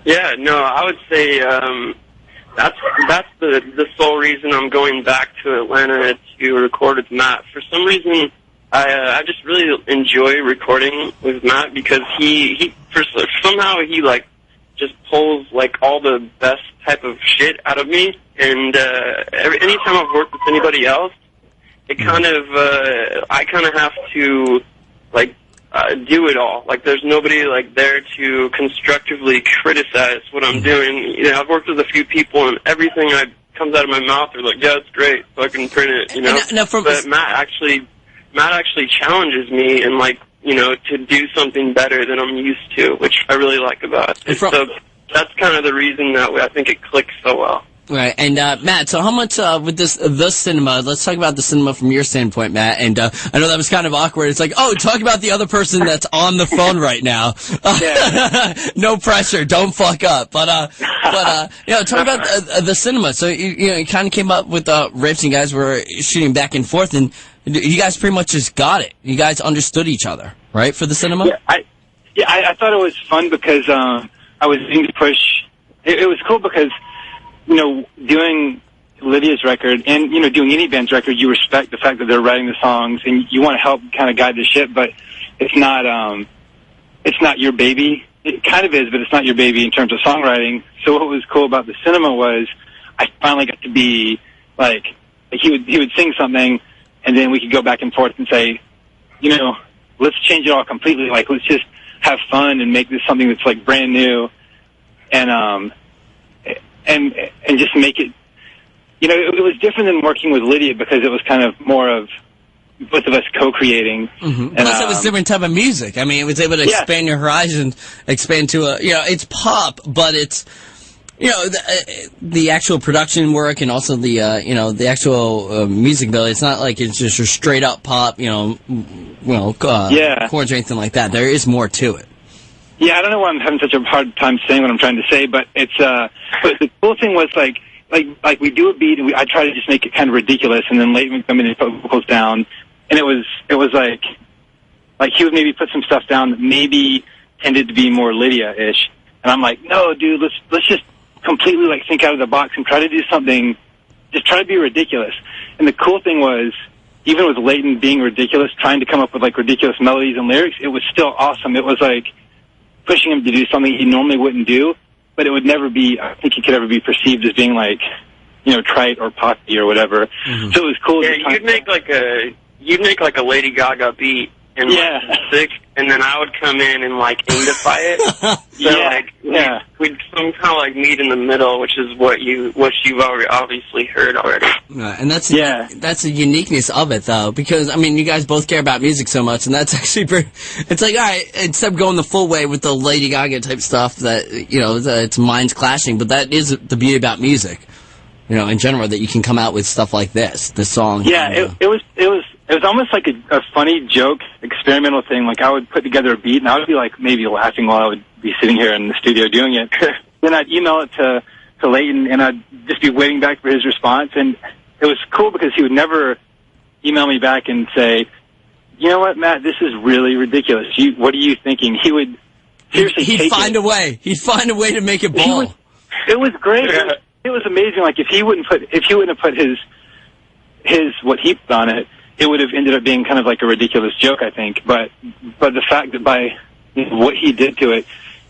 Yeah, no, I would say that's the sole reason I'm going back to Atlanta to record with Matt. For some reason, I just really enjoy recording with Matt because somehow he like just pulls like all the best type of shit out of me, and anytime I've worked with anybody else, it kind of I kind of have to like do it all. Like there's nobody like there to constructively criticize what I'm doing. You know, I've worked with a few people, and everything that comes out of my mouth, they're like, "Yeah, it's great," so I can print it. You know, but Matt actually challenges me and like, you know, to do something better than I'm used to, which I really like about it. So that's kind of the reason that I think it clicks so well. Right, and Matt, so how much with the cinema, let's talk about the cinema from your standpoint, Matt, and I know that was kind of awkward. It's like, oh, talk about the other person that's on the phone right now. No pressure, don't fuck up. But you know, talk about the cinema. So, you kind of came up with riffs, and you guys were shooting back and forth, and you guys pretty much just got it. You guys understood each other, right, for the cinema? Yeah, I thought it was fun because I was needing to push. It was cool because, you know, doing Lydia's record and, you know, doing any band's record, you respect the fact that they're writing the songs and you want to help kind of guide the ship, but it's not your baby. It kind of is, but it's not your baby in terms of songwriting. So what was cool about the cinema was I finally got to be like he would sing something and then we could go back and forth and say, you know, let's change it all completely. Like, let's just have fun and make this something that's like brand new and just make it, you know, it was different than working with Lydia because it was kind of more of both of us co-creating. Mm-hmm. Plus it was a different type of music. I mean, it was able to expand your horizons, expand to a, you know, it's pop, but it's, you know, the actual production work and also the, you know, the actual music ability. It's not like it's just a straight up pop, you know, chords or anything like that. There is more to it. Yeah, I don't know why I'm having such a hard time saying what I'm trying to say, but it's but the cool thing was like we do a beat and I try to just make it kind of ridiculous, and then Leighton would come in and put vocals down, and it was like he would maybe put some stuff down that maybe tended to be more Lydia-ish, and I'm like, no, dude, let's just completely like think out of the box and try to do something, just try to be ridiculous. And the cool thing was, even with Leighton being ridiculous, trying to come up with like ridiculous melodies and lyrics, it was still awesome. It was like pushing him to do something he normally wouldn't do, but it would never be, I think he could ever be perceived as being like, you know, trite or poppy or whatever. Mm-hmm. So it was cool. Yeah, you'd make like a Lady Gaga beat and like music, and then I would come in and like indify it. So we'd somehow like meet in the middle, which is what you've already obviously heard already. And that's the uniqueness of it, though, because I mean, you guys both care about music so much, and that's actually pretty. It's like, all right, instead of going the full way with the Lady Gaga type stuff, that, you know, it's minds clashing, but that is the beauty about music, you know, in general, that you can come out with stuff like this song. Yeah, it was almost like a funny joke, experimental thing. Like I would put together a beat, and I would be like maybe laughing while I would be sitting here in the studio doing it. Then I'd email it to Leighton, and I'd just be waiting back for his response. And it was cool because he would never email me back and say, you know what, Matt, this is really ridiculous. What are you thinking? He would seriously He'd find a way. He'd find a way to make it ball. It was great. It was amazing. Like if he wouldn't have put his what he put on it, it would have ended up being kind of like a ridiculous joke, I think. But the fact that by what he did to it,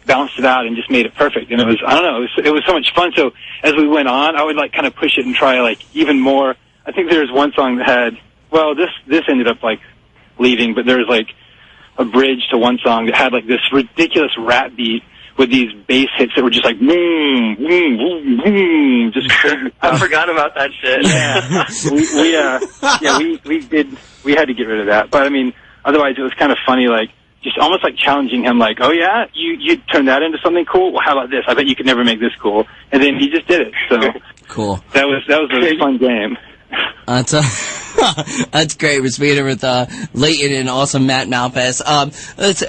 balanced it out and just made it perfect. And it was, I don't know, it was so much fun. So as we went on, I would like kind of push it and try like even more. I think there was one song that had, well, this ended up like leaving, but there was like a bridge to one song that had like this ridiculous rap beat with these bass hits that were just like boom, boom, boom, boom. Just I forgot about that shit. We had to get rid of that. But I mean, otherwise it was kind of funny, like just almost like challenging him, like, oh yeah, you turned that into something cool. Well, how about this? I bet you could never make this cool. And then he just did it. So cool. That was a fun game. That's great. We're speaking with Leighton and also Matt Malpass.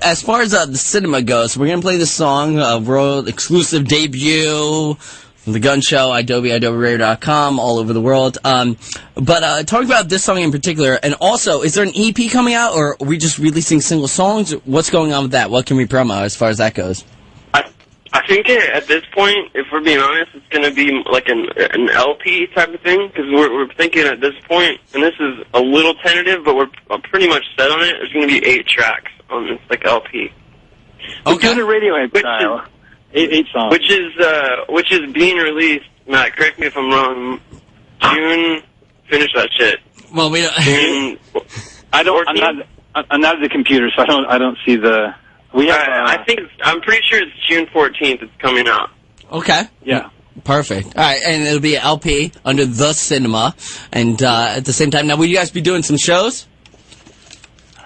As far as the cinema goes, we're gonna play the song world exclusive debut from the Gunz Show, adoberadio.com, all over the world. But talk about this song in particular, and also, is there an EP coming out, or are we just releasing single songs? What's going on with that? What can we promo as far as that goes? I think at this point, if we're being honest, it's going to be like an LP type of thing, because we're thinking at this point, and this is a little tentative, but we're pretty much set on it. There's going to be 8 tracks on this like LP. Okay. Kind of Radiohead style. 8 songs. Which is being released. Matt, correct me if I'm wrong. June. Finish that shit. Well, we don't. June. I'm not at the computer, so I don't see the. We have. I'm pretty sure it's June 14th. It's coming out. Okay. Yeah. Perfect. All right, and it'll be an LP under The Cinema, and at the same time, now will you guys be doing some shows?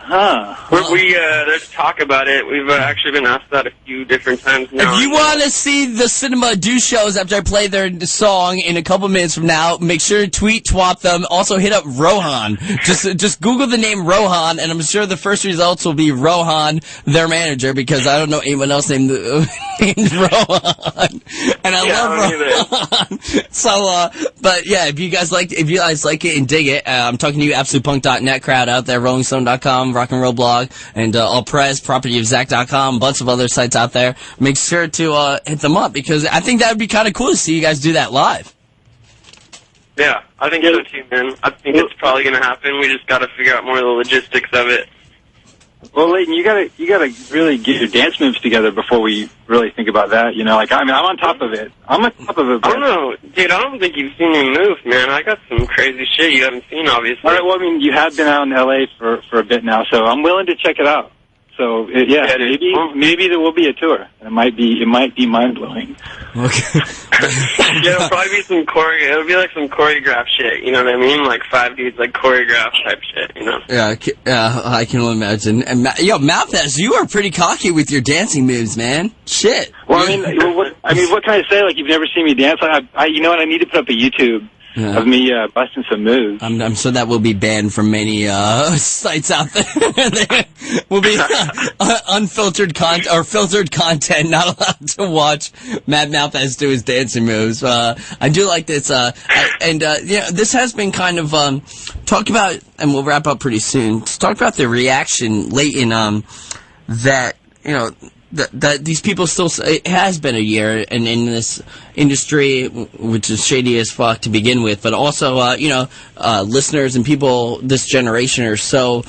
There's talk about it. We've actually been asked that a few different times now. If you want to see The Cinema do shows after I play their song in a couple minutes from now, make sure to tweet, twat them. Also hit up Rohan. Just Google the name Rohan, and I'm sure the first results will be Rohan, their manager, because I don't know anyone else named Rohan. And I love Rohan. So, but yeah, if you guys like it and dig it, I'm talking to you, absolutepunk.net crowd out there, rollingstone.com, rock and roll blog, and All Press, propertyofzach.com, a bunch of other sites out there. Make sure to hit them up, because I think that would be kind of cool to see you guys do that live. Yeah, I think so too, man. I think it's probably going to happen. We just got to figure out more of the logistics of it. Well, Leighton, you gotta really get your dance moves together before we really think about that. You know, like I'm on top of it. I'm on top of it. I don't know, dude. I don't think you've seen me move, man. I got some crazy shit you haven't seen, obviously. All right. Well, I mean, you have been out in LA for a bit now, so I'm willing to check it out. So maybe there will be a tour. It might be mind blowing. Okay. Yeah, it'll probably be it'll be like some choreographed shit. You know what I mean? Like 5 dudes, like choreographed type shit. You know? Yeah, I can only imagine. And Malpass, you are pretty cocky with your dancing moves, man. Shit. Well, what can I say? Like, you've never seen me dance. You know what? I need to put up a YouTube. Yeah. Of me busting some moves. I'm sure that will be banned from many sites out there. Will be unfiltered content or filtered content, not allowed to watch Matt Malpass do his dancing moves. I do like this, this has been kind of talk about, and we'll wrap up pretty soon. Talk about the reaction, Leighton, that that these people still, it has been a year, and in this industry, which is shady as fuck to begin with, but also, listeners and people this generation are so,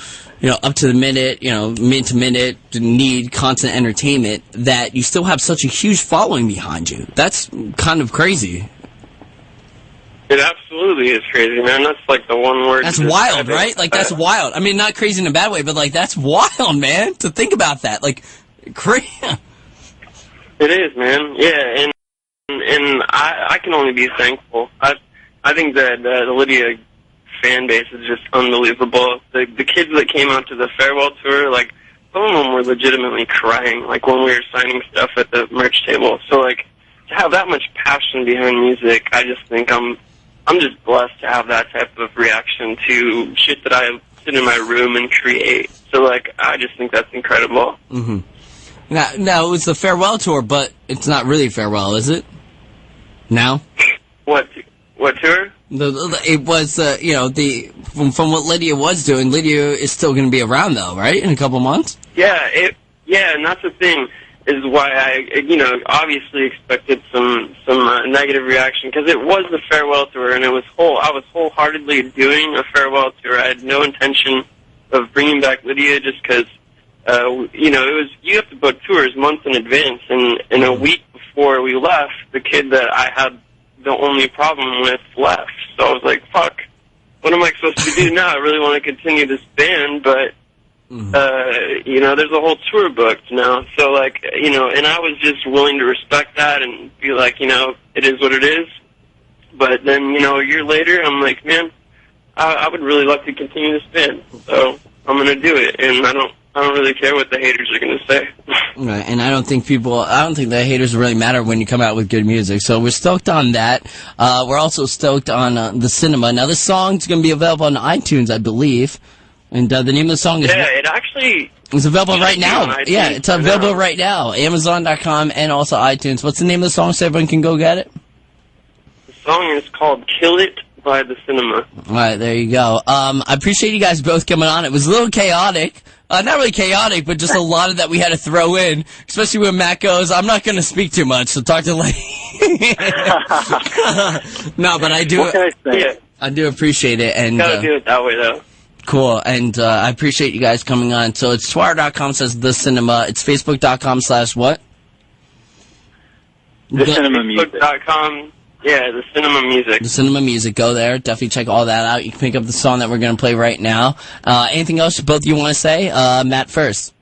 up to the minute, minute to minute, need constant entertainment, that you still have such a huge following behind you. That's kind of crazy. It absolutely is crazy, man. That's like the one word. That's wild, right? Like, that's wild. I mean, not crazy in a bad way, but like, that's wild, man, to think about that. Like, crazy. It is, man. Yeah, and I can only be thankful. I think that the Lydia fan base is just unbelievable. The kids that came out to the farewell tour, like, some of them were legitimately crying, like when we were signing stuff at the merch table. So, like, to have that much passion behind music, I just think I'm just blessed to have that type of reaction to shit that I sit in my room and create. So, like, I just think that's incredible. Mm-hmm. Now, it was the farewell tour, but it's not really farewell, is it? Now? What tour? It was, from what Lydia was doing, Lydia is still going to be around, though, right? In a couple months? Yeah, and that's the thing, is why I, obviously expected some negative reaction, because it was the farewell tour, and I was wholeheartedly doing a farewell tour. I had no intention of bringing back Lydia just because, you have to book tours months in advance, and in a week before we left, the kid that I had the only problem with left. So I was like, fuck, what am I supposed to do now? I really want to continue this band, but, there's a whole tour booked now. So, like, and I was just willing to respect that and be like, it is what it is. But then, a year later, I'm like, man, I would really like to continue this band. So I'm going to do it, and I don't really care what the haters are going to say. Right, and I don't think the haters really matter when you come out with good music. So we're stoked on that. We're also stoked on The Cinema. Now, this song's going to be available on iTunes, I believe. And the name of the song is... Yeah, it's available right now. Yeah, it's available right now. Amazon.com and also iTunes. What's the name of the song so everyone can go get it? The song is called Kill It by the cinema. All right, there you go. I appreciate you guys both coming on. It was a little chaotic. Not really chaotic, but just a lot of that we had to throw in, especially when Matt goes, I'm not going to speak too much, so talk to Leighton. No, but I do. What can I say? I do appreciate it. And Gotta do it that way, though. Cool, and I appreciate you guys coming on. So it's Twitter.com says The Cinema. It's Facebook.com/what? The Cinema Music. Facebook.com. Yeah, The Cinema Music. The Cinema Music. Go there. Definitely check all that out. You can pick up the song that we're going to play right now. Anything else both of you want to say? Matt first.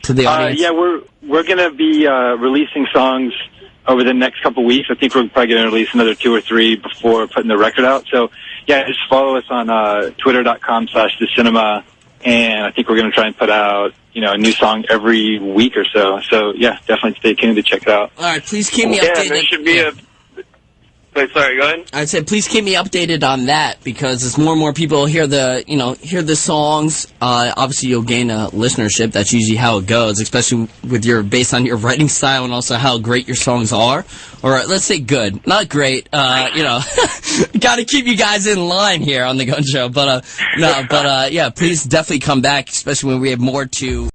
To the audience. Yeah, we're going to be releasing songs over the next couple weeks. I think we're probably going to release another 2 or 3 before putting the record out. So, yeah, just follow us on Twitter.com/thecinema, and I think we're going to try and put out, a new song every week or so. So, yeah, definitely stay tuned to check it out. All right, please keep me updated. Yeah, there should be Wait, sorry, go ahead. I said, please keep me updated on that, because as more and more people hear the songs, obviously you'll gain a listenership. That's usually how it goes, especially based on your writing style and also how great your songs are. Or let's say good, not great. Got to keep you guys in line here on the Gunz Show. But yeah, please definitely come back, especially when we have more to.